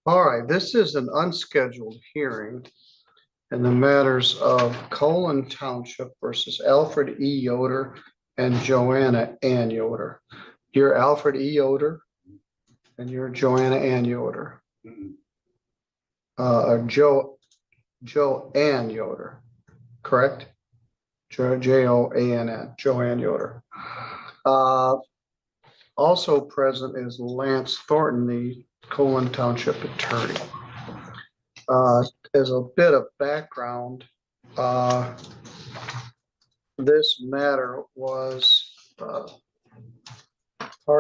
All right, this is an unscheduled hearing in the matters of Colon Township versus Alfred E. Yoder and Joanna Ann Yoder. You're Alfred E. Yoder and you're Joanna Ann Yoder. Joanne Yoder, correct? Joann, Joanne Yoder. Also present is Lance Thornton, the Colon Township attorney. As a bit of background, this matter was part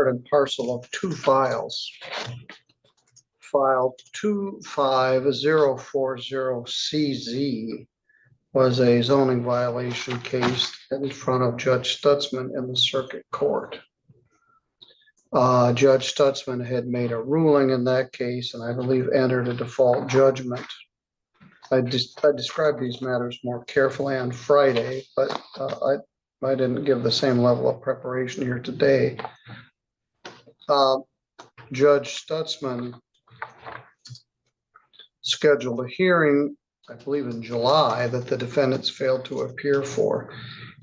and parcel of two files. File 25040CZ was a zoning violation case in front of Judge Stutzman in the circuit court. Judge Stutzman had made a ruling in that case and I believe entered a default judgment. I described these matters more carefully on Friday, but I didn't give the same level of preparation here today. Judge Stutzman scheduled a hearing, I believe in July, that the defendants failed to appear for.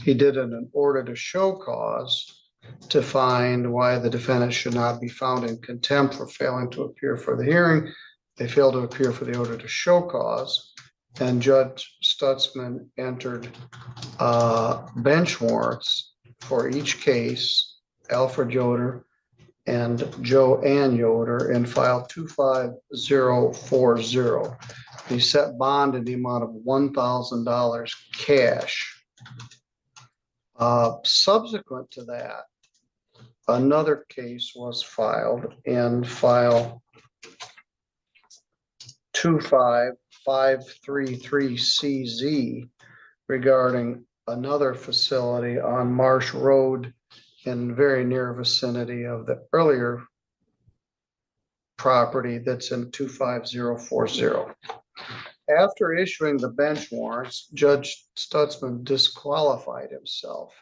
He did it in order to show cause to find why the defendants should not be found in contempt for failing to appear for the hearing. They failed to appear for the order to show cause, and Judge Stutzman entered bench warrants for each case, Alfred Yoder and Joanne Yoder, in file 25040. He set bond in the amount of $1,000 cash. Subsequent to that, another case was filed in file 25533CZ regarding another facility on Marsh Road in very near vicinity of the earlier property that's in 25040. After issuing the bench warrants, Judge Stutzman disqualified himself,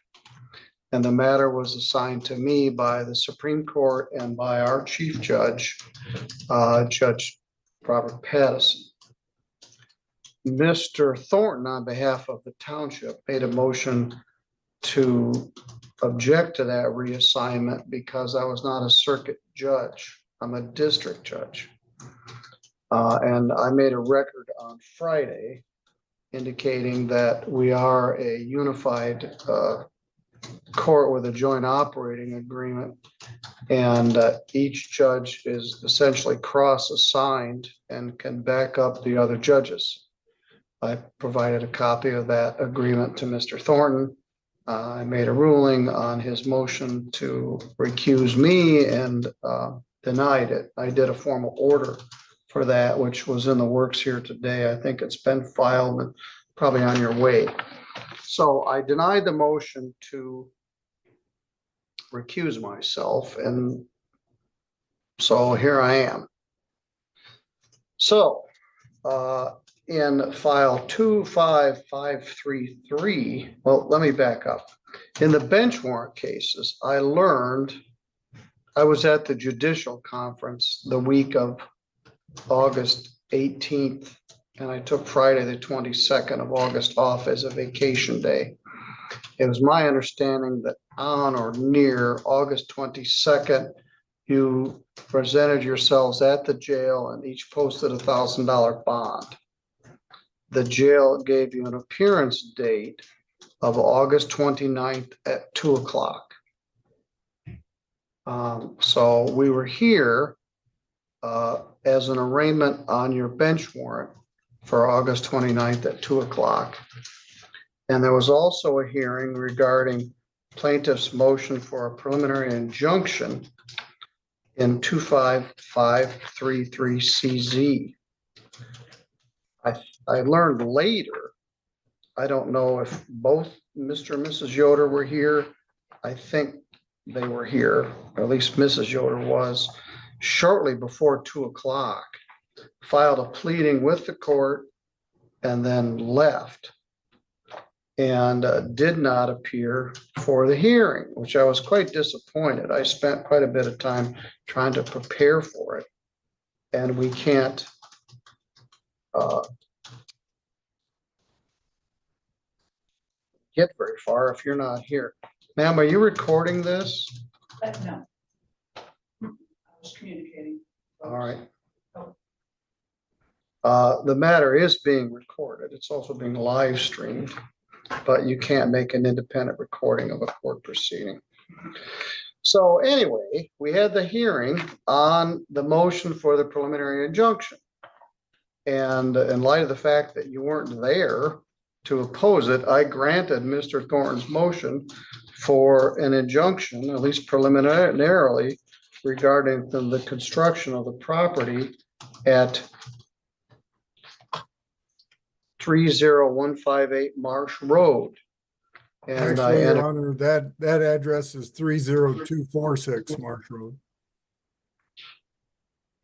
and the matter was assigned to me by the Supreme Court and by our chief judge, Judge Robert Pattison. Mr. Thornton, on behalf of the township, made a motion to object to that reassignment because I was not a circuit judge. I'm a district judge. And I made a record on Friday indicating that we are a unified court with a joint operating agreement, and each judge is essentially cross-assigned and can back up the other judges. I provided a copy of that agreement to Mr. Thornton. I made a ruling on his motion to recuse me and denied it. I did a formal order for that, which was in the works here today. I think it's been filed and probably on your way. So I denied the motion to recuse myself, and so here I am. So in file 25533, well, let me back up. In the bench warrant cases, I was at the judicial conference the week of August 18th, and I took Friday the 22nd of August off as a vacation day. It was my understanding that on or near August 22nd, you presented yourselves at the jail and each posted $1,000 bond. The jail gave you an appearance date of August 29th at 2 o'clock. So we were here as an arraignment on your bench warrant for August 29th at 2 o'clock. And there was also a hearing regarding plaintiff's motion for a preliminary injunction in 25533CZ. I learned later, I don't know if both Mr. and Mrs. Yoder were here. I think they were here, or at least Mrs. Yoder was, shortly before 2 o'clock, filed a pleading with the court and then left and did not appear for the hearing, which I was quite disappointed. I spent quite a bit of time trying to prepare for it. and we can't get very far if you're not here. Ma'am, are you recording this? No. I was communicating. All right. The matter is being recorded. It's also being live streamed, but you can't make an independent recording of a court proceeding. So anyway, we had the hearing on the motion for the preliminary injunction. And in light of the fact that you weren't there to oppose it, I granted Mr. Thornton's motion for an injunction, at least preliminarily, regarding the construction of the property at 30158 Marsh Road. And Actually, Your Honor, that address is 30246 Marsh Road,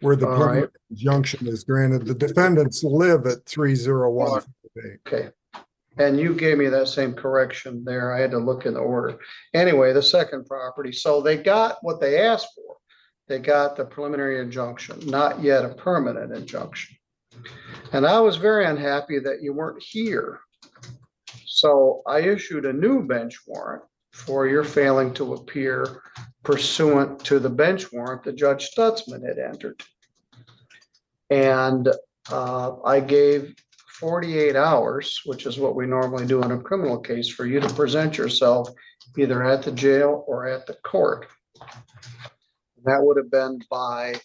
where the preliminary injunction is granted. The defendants live at 30158. Okay. And you gave me that same correction there. I had to look in the order. Anyway, the second property. So they got what they asked for. They got the preliminary injunction, not yet a permanent injunction. And I was very unhappy that you weren't here. So I issued a new bench warrant for your failing to appear pursuant to the bench warrant that Judge Stutzman had entered. And I gave 48 hours, which is what we normally do in a criminal case, for you to present yourself either at the jail or at the court. That would have been by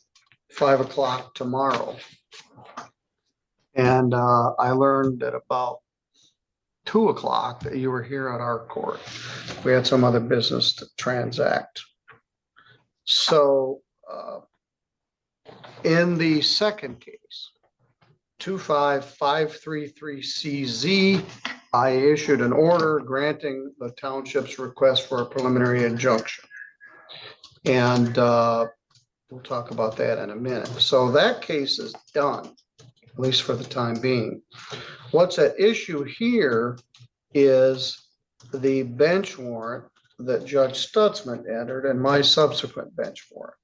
5 o'clock tomorrow. And I learned at about 2 o'clock that you were here at our court. We had some other business to transact. So in the second case, 25533CZ, I issued an order granting the township's request for a preliminary injunction. And we'll talk about that in a minute. So that case is done, at least for the time being. What's at issue here is the bench warrant that Judge Stutzman entered and my subsequent bench warrant.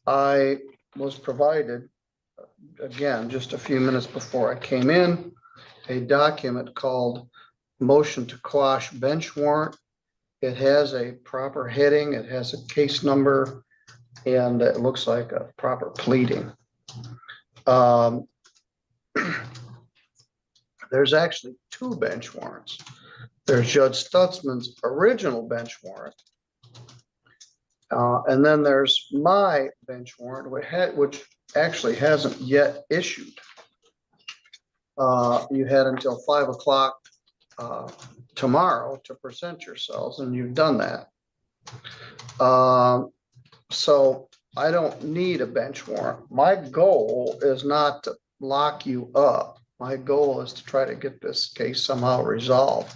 I was provided, again, just a few minutes before I came in, a document called Motion to Quash Bench Warrant. It has a proper heading, it has a case number, and it looks like a proper pleading. There's actually two bench warrants. There's Judge Stutzman's original bench warrant. And then there's my bench warrant, which actually hasn't yet issued. You had until 5 o'clock tomorrow to present yourselves, and you've done that. So I don't need a bench warrant. My goal is not to lock you up. My goal is to try to get this case somehow resolved.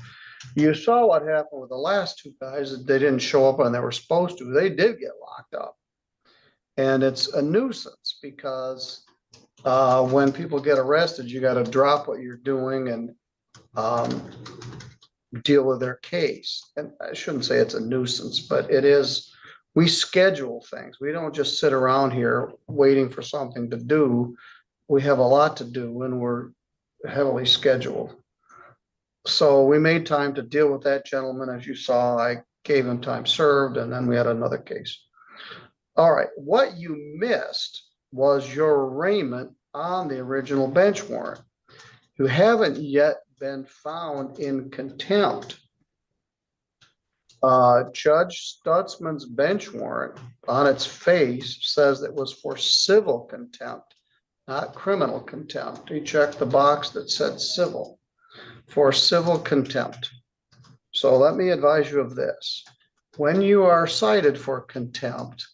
You saw what happened with the last two guys that they didn't show up when they were supposed to. They did get locked up. And it's a nuisance because when people get arrested, you got to drop what you're doing and deal with their case. And I shouldn't say it's a nuisance, but it is. We schedule things. We don't just sit around here waiting for something to do. We have a lot to do and we're heavily scheduled. So we made time to deal with that gentleman. As you saw, I gave him time served, and then we had another case. All right, what you missed was your arraignment on the original bench warrant. You haven't yet been found in contempt. Judge Stutzman's bench warrant on its face says it was for civil contempt, not criminal contempt. He checked the box that said civil, for civil contempt. So let me advise you of this. When you are cited for contempt,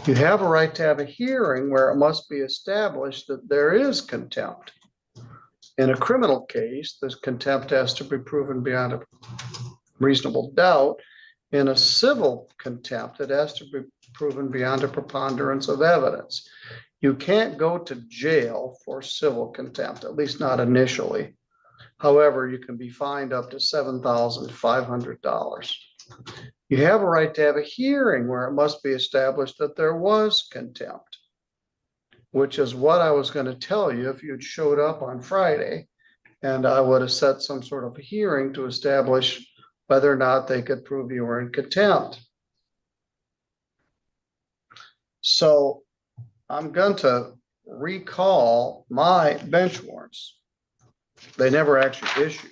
you have a right to have a hearing where it must be established that there is contempt. In a criminal case, this contempt has to be proven beyond a reasonable doubt. In a civil contempt, it has to be proven beyond a preponderance of evidence. You can't go to jail for civil contempt, at least not initially. However, you can be fined up to $7,500. You have a right to have a hearing where it must be established that there was contempt. which is what I was going to tell you if you'd showed up on Friday. And I would have set some sort of hearing to establish whether or not they could prove you were in contempt. So I'm going to recall my bench warrants. They never actually issued.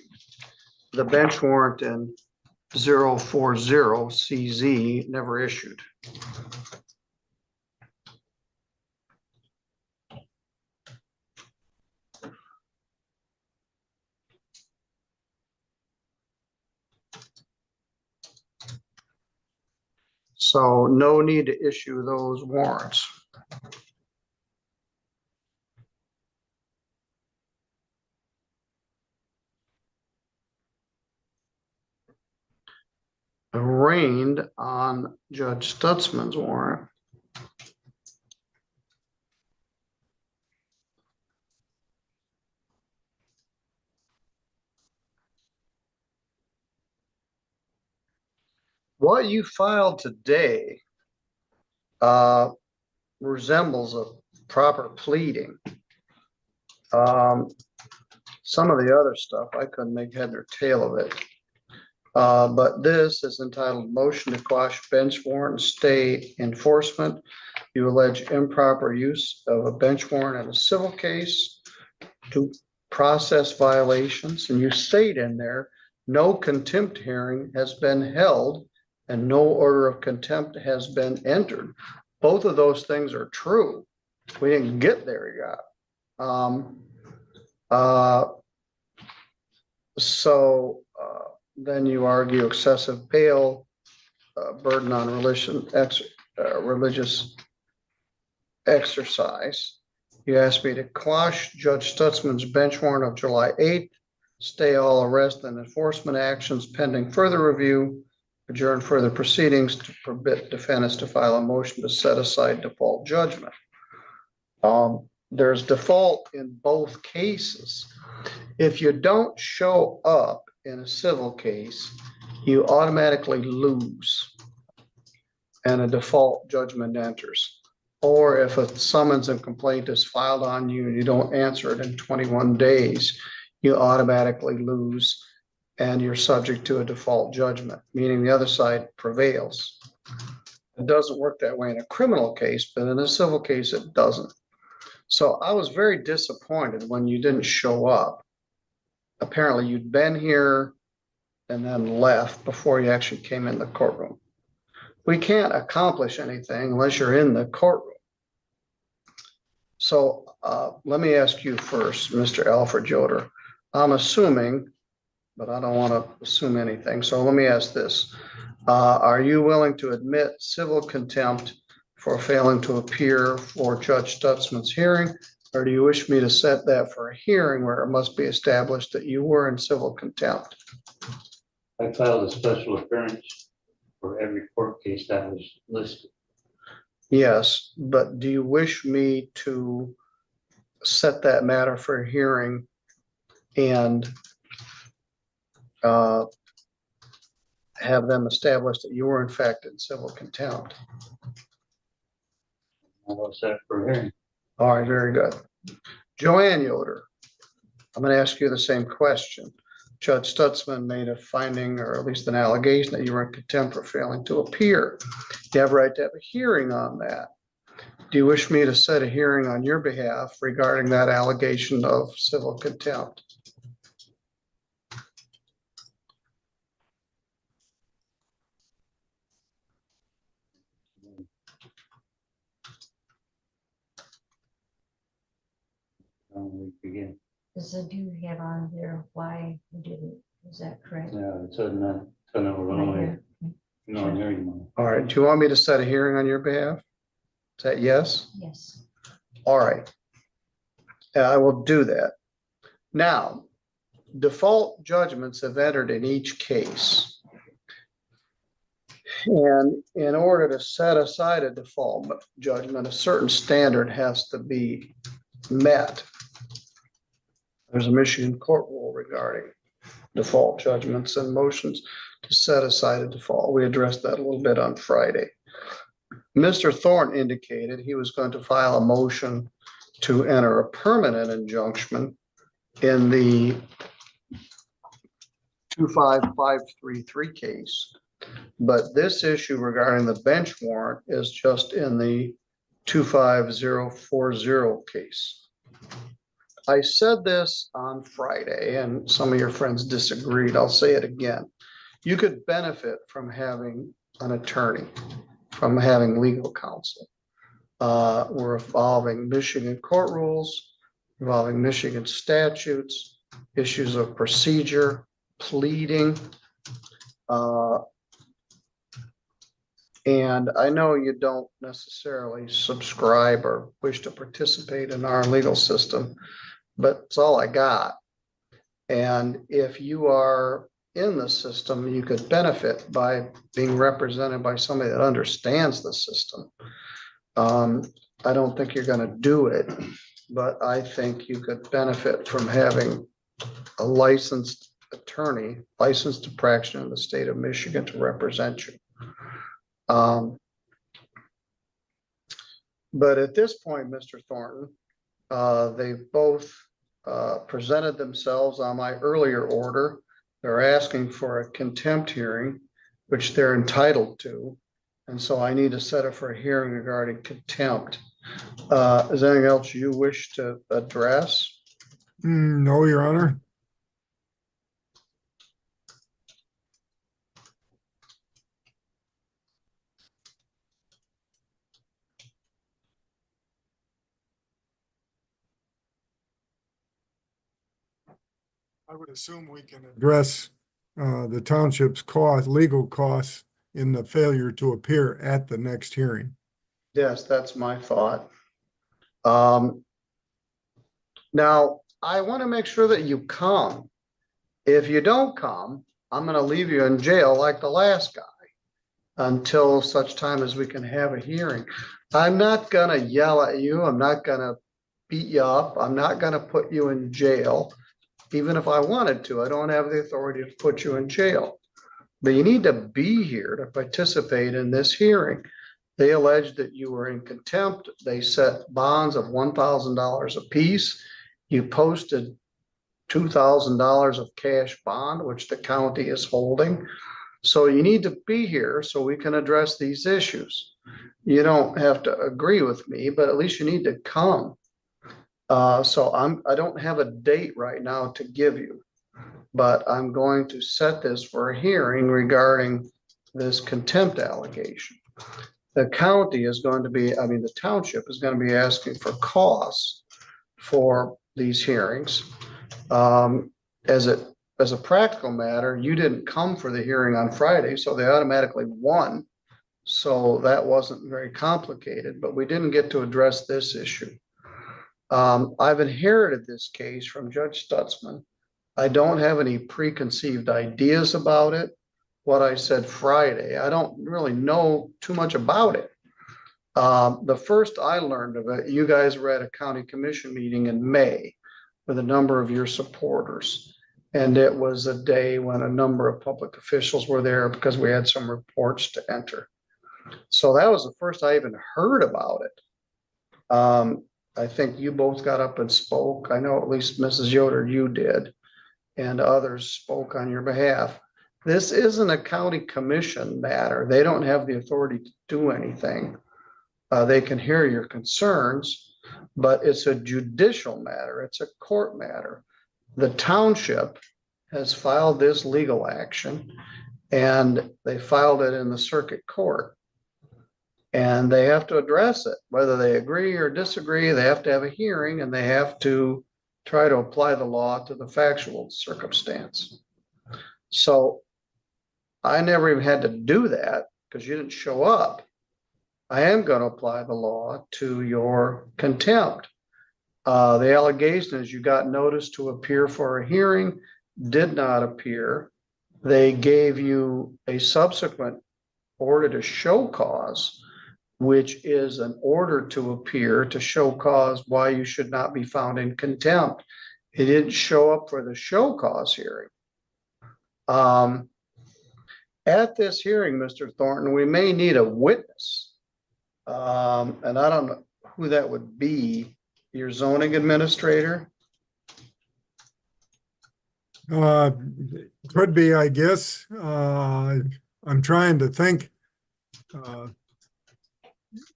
The bench warrant in 040 CZ never issued. So no need to issue those warrants. Arraigned on Judge Stutzman's warrant. What you filed today resembles a proper pleading. Some of the other stuff, I couldn't make head or tail of it. But this is entitled Motion to Quash Bench Warrant and Stay Enforcement. You allege improper use of a bench warrant in a civil case to process violations. And you state in there, no contempt hearing has been held and no order of contempt has been entered. Both of those things are true. We didn't get there yet. Then you argue excessive bail, burden on religious exercise. You asked me to quash Judge Stutzman's bench warrant of July 8th, stay all arrest and enforcement actions pending further review, adjourn further proceedings to permit defendants to file a motion to set aside default judgment. There's default in both cases. If you don't show up in a civil case, you automatically lose and a default judgment enters. Or if a summons and complaint is filed on you and you don't answer it in 21 days, you automatically lose and you're subject to a default judgment, meaning the other side prevails. It doesn't work that way in a criminal case, but in a civil case, it doesn't. So I was very disappointed when you didn't show up. Apparently you'd been here and then left before you actually came in the courtroom. We can't accomplish anything unless you're in the courtroom. So let me ask you first, Mr. Alfred Yoder. I'm assuming, but I don't want to assume anything. So let me ask this. Are you willing to admit civil contempt for failing to appear for Judge Stutzman's hearing? Or do you wish me to set that for a hearing where it must be established that you were in civil contempt? I filed a special appearance for every court case that was listed. Yes, but do you wish me to set that matter for a hearing and have them establish that you were in fact in civil contempt? I'll set for a hearing. All right, very good. Joanne Yoder, I'm going to ask you the same question. Judge Stutzman made a finding, or at least an allegation, that you were in contempt for failing to appear. You have a right to have a hearing on that. Do you wish me to set a hearing on your behalf regarding that allegation of civil contempt? We begin. Does it do have on there why we didn't? Is that correct? Yeah, it's on that. So now we're Right going here. to no hearing. All right, do you want me to set a hearing on your behalf? Is that yes? Yes. All right. I will do that. Now, default judgments have entered in each case. And in order to set aside a default judgment, a certain standard has to be met. There's a Michigan court rule regarding default judgments and motions to set aside a default. We addressed that a little bit on Friday. Mr. Thorne indicated he was going to file a motion to enter a permanent injunction in the 25533 case. But this issue regarding the bench warrant is just in the 25040 case. I said this on Friday and some of your friends disagreed. I'll say it again. You could benefit from having an attorney, from having legal counsel. We're involving Michigan court rules, involving Michigan statutes, issues of procedure, pleading. And I know you don't necessarily subscribe or wish to participate in our legal system, but it's all I got. And if you are in the system, you could benefit by being represented by somebody that understands the system. I don't think you're going to do it, but I think you could benefit from having a licensed attorney, licensed to practice in the state of Michigan to represent you. But at this point, Mr. Thornton, they've both presented themselves on my earlier order. They're asking for a contempt hearing, which they're entitled to. And so I need to set it for a hearing regarding contempt. Is there anything else you wish to address? No, Your Honor. I would assume we can address the township's legal costs in the failure to appear at the next hearing. Yes, that's my thought. Now, I want to make sure that you come. If you don't come, I'm going to leave you in jail like the last guy until such time as we can have a hearing. I'm not going to yell at you. I'm not going to beat you up. I'm not going to put you in jail. Even if I wanted to, I don't have the authority to put you in jail. But you need to be here to participate in this hearing. They alleged that you were in contempt. They set bonds of $1,000 apiece. You posted $2,000 of cash bond, which the county is holding. So you need to be here so we can address these issues. You don't have to agree with me, but at least you need to come. So I don't have a date right now to give you, but I'm going to set this for a hearing regarding this contempt allegation. The county is going to be, the township is going to be asking for costs for these hearings. As a practical matter, you didn't come for the hearing on Friday, so they automatically won. So that wasn't very complicated, but we didn't get to address this issue. I've inherited this case from Judge Stutzman. I don't have any preconceived ideas about it. What I said Friday, I don't really know too much about it. The first I learned of it, you guys were at a county commission meeting in May with a number of your supporters. And it was a day when a number of public officials were there because we had some reports to enter. So that was the first I even heard about it. I think you both got up and spoke. I know at least Mrs. Yoder, you did, and others spoke on your behalf. This isn't a county commission matter. They don't have the authority to do anything. They can hear your concerns, but it's a judicial matter. It's a court matter. The township has filed this legal action and they filed it in the circuit court. And they have to address it, whether they agree or disagree. They have to have a hearing and they have to try to apply the law to the factual circumstance. So I never even had to do that because you didn't show up. I am going to apply the law to your contempt. The allegation is you got notice to appear for a hearing, did not appear. They gave you a subsequent order to show cause, which is an order to appear to show cause why you should not be found in contempt. It didn't show up for the show cause hearing. At this hearing, Mr. Thornton, we may need a witness. And I don't know who that would be. your zoning administrator? Could be, I guess. I'm trying to think.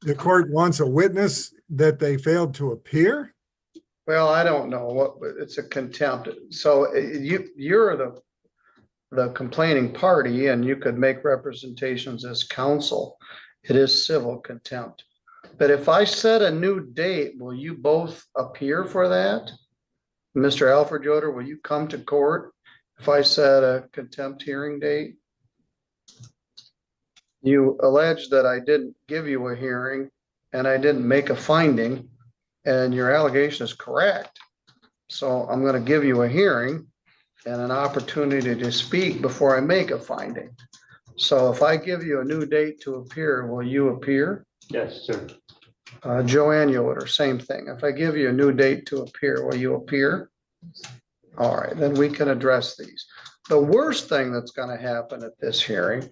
The court wants a witness that they failed to appear? Well, I don't know what, it's a contempt. So you're the complaining party and you could make representations as counsel. It is civil contempt. But if I set a new date, will you both appear for that? Mr. Alfred Yoder, will you come to court if I set a contempt hearing date? You allege that I didn't give you a hearing and I didn't make a finding, and your allegation is correct. So I'm going to give you a hearing and an opportunity to speak before I make a finding. So if I give you a new date to appear, will you appear? Yes, sir. Joanne Yoder, same thing. If I give you a new date to appear, will you appear? All right, then we can address these. The worst thing that's going to happen at this hearing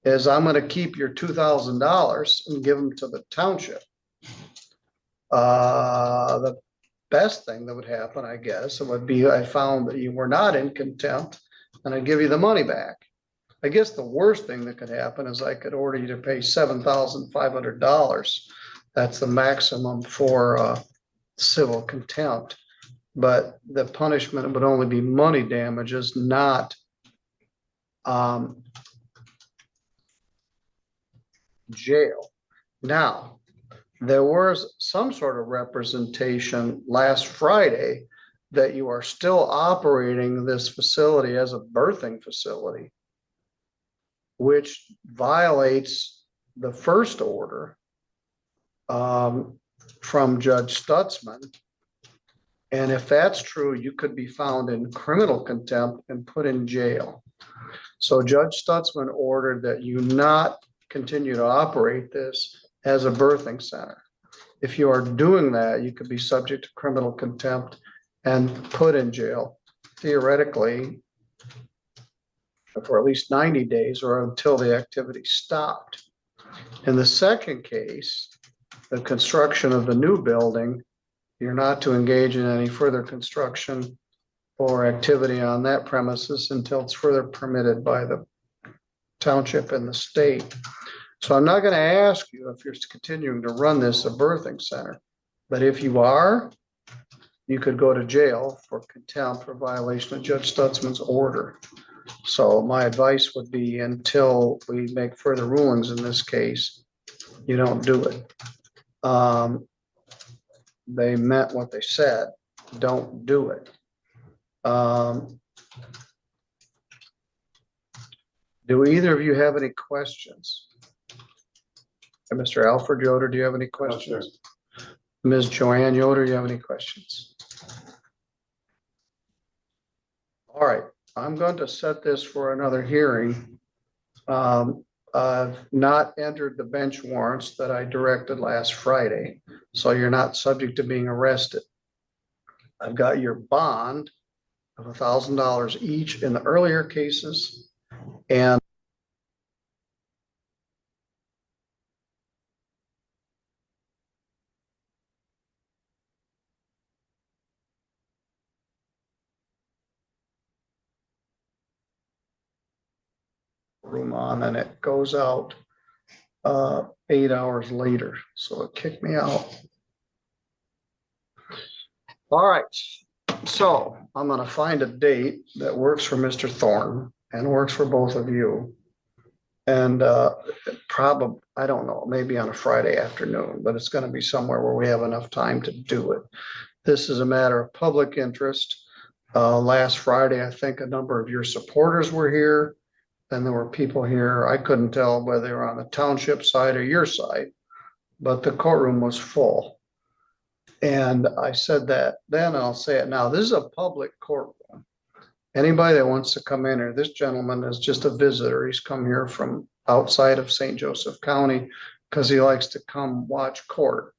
is I'm going to keep your $2,000 and give them to the township. The best thing that would happen, I guess, it would be I found that you were not in contempt and I give you the money back. I guess the worst thing that could happen is I could order you to pay $7,500. That's the maximum for civil contempt. But the punishment would only be money damages, not jail. Now, there was some sort of representation last Friday that you are still operating this facility as a birthing facility, which violates the first order from Judge Stutzman. And if that's true, you could be found in criminal contempt and put in jail. So Judge Stutzman ordered that you not continue to operate this as a birthing center. If you are doing that, you could be subject to criminal contempt and put in jail, theoretically, for at least 90 days or until the activity stopped. In the second case, the construction of the new building, you're not to engage in any further construction or activity on that premises until it's further permitted by the township and the state. So I'm not going to ask you if you're continuing to run this a birthing center, but if you are, you could go to jail for contempt for violation of Judge Stutzman's order. So my advice would be, until we make further rulings in this case, you don't do it. They meant what they said. Don't do it. Do either of you have any questions? And Mr. Alfred Yoder, do you have any questions? Ms. Joanne Yoder, do you have any questions? All right, I'm going to set this for another hearing. I've not entered the bench warrants that I directed last Friday, so you're not subject to being arrested. I've got your bond of $1,000 each in the earlier cases, and room on, and it goes out 8 hours later, so it kicked me out. All right, so I'm going to find a date that works for Mr. Thornton and works for both of you, and probably, I don't know, maybe on a Friday afternoon, but it's going to be somewhere where we have enough time to do it. This is a matter of public interest. Last Friday, I think a number of your supporters were here. Then there were people here. I couldn't tell whether they were on the township side or your side, but the courtroom was full. And I said that then, and I'll say it now. This is a public courtroom. Anybody that wants to come in here, this gentleman is just a visitor. He's come here from outside of St. Joseph County because he likes to come watch court.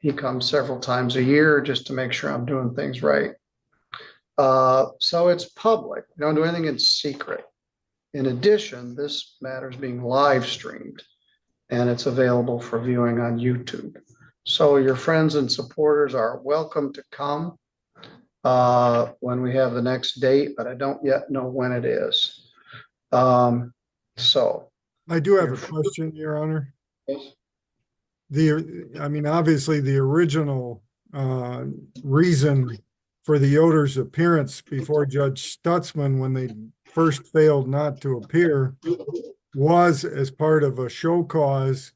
He comes several times a year just to make sure I'm doing things right. So it's public. We don't do anything in secret. In addition, this matter is being live streamed and it's available for viewing on YouTube. So your friends and supporters are welcome to come when we have the next date, but I don't yet know when it is. So. I do have a question, Your Honor. Yes. I mean, obviously, the original reason for the Yoder's appearance before Judge Stutzman, when they first failed not to appear, was as part of a show cause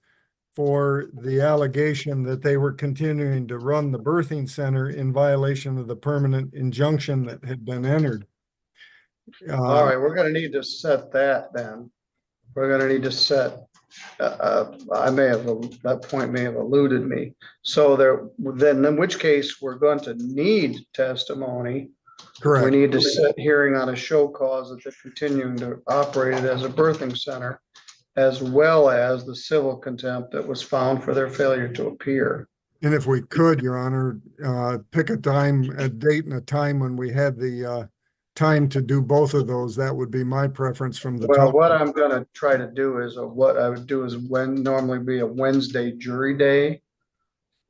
for the allegation that they were continuing to run the birthing center in violation of the permanent injunction that had been entered. All right, we're gonna need to set that then. We're gonna need to set, that point may have eluded me. So then in which case, we're going to need testimony. We Correct. need to set hearing on a show cause that they're continuing to operate it as a birthing center, as well as the civil contempt that was found for their failure to appear. And if we could, Your Honor, pick a date and a time when we had the time to do both of those, that would be my preference from the Well, top. what I'm gonna try to do is, what I would do is normally be a Wednesday jury day.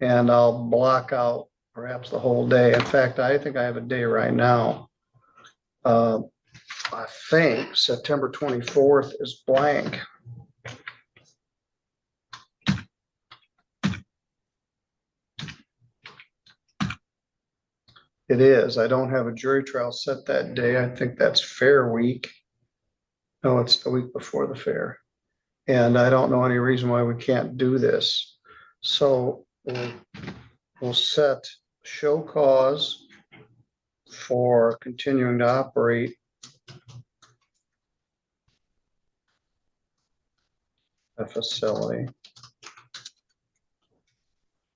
And I'll block out perhaps the whole day. In fact, I think I have a day right now. I think September 24th is blank. It is. I don't have a jury trial set that day. I think that's Fair Week. No, it's the week before the fair. And I don't know any reason why we can't do this. So we'll set show cause for continuing to operate a facility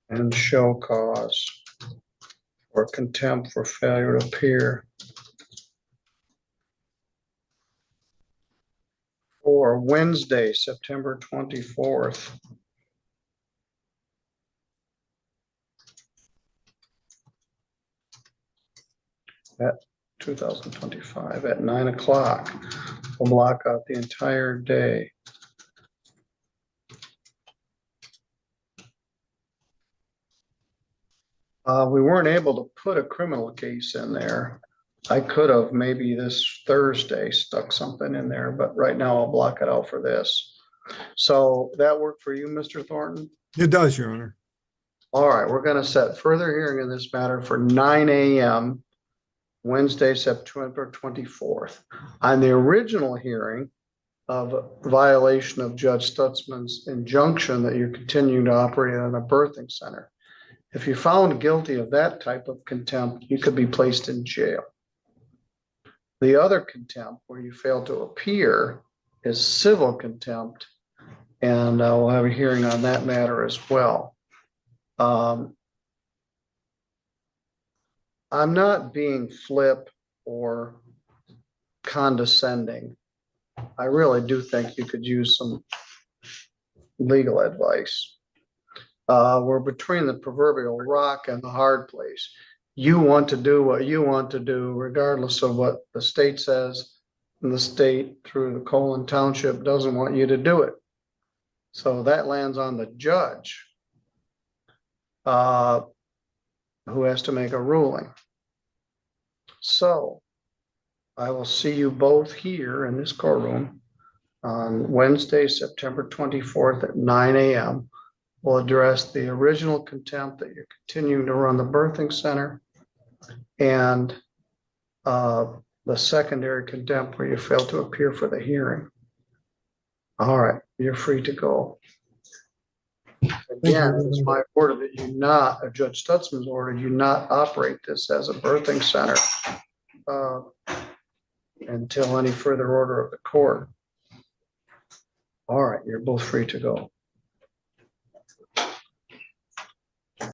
and show cause for contempt for failure to appear for Wednesday, September 24th. At 2025 at 9 o'clock. We'll block out the entire day. We weren't able to put a criminal case in there. I could have maybe this Thursday stuck something in there, but right now I'll block it out for this. So that work for you, Mr. Thornton? It does, Your Honor. All right, we're going to set further hearing in this matter for 9 a.m. Wednesday, September 24th. On the original hearing of violation of Judge Stutzman's injunction that you're continuing to operate in a birthing center. If you're found guilty of that type of contempt, you could be placed in jail. The other contempt where you fail to appear is civil contempt, and we'll have a hearing on that matter as well. I'm not being flip or condescending. I really do think you could use some legal advice. We're between the proverbial rock and the hard place. You want to do what you want to do, regardless of what the state says, and the state through the Colon Township doesn't want you to do it. So that lands on the judge, who has to make a ruling. So I will see you both here in this courtroom on Wednesday, September 24th at 9 a.m. We'll address the original contempt that you're continuing to run the birthing center and the secondary contempt where you failed to appear for the hearing. All right, you're free to go. Again, it's my order that you not, Judge Stutzman's order, you not operate this as a birthing center until any further order of the court. All right, you're both free to go.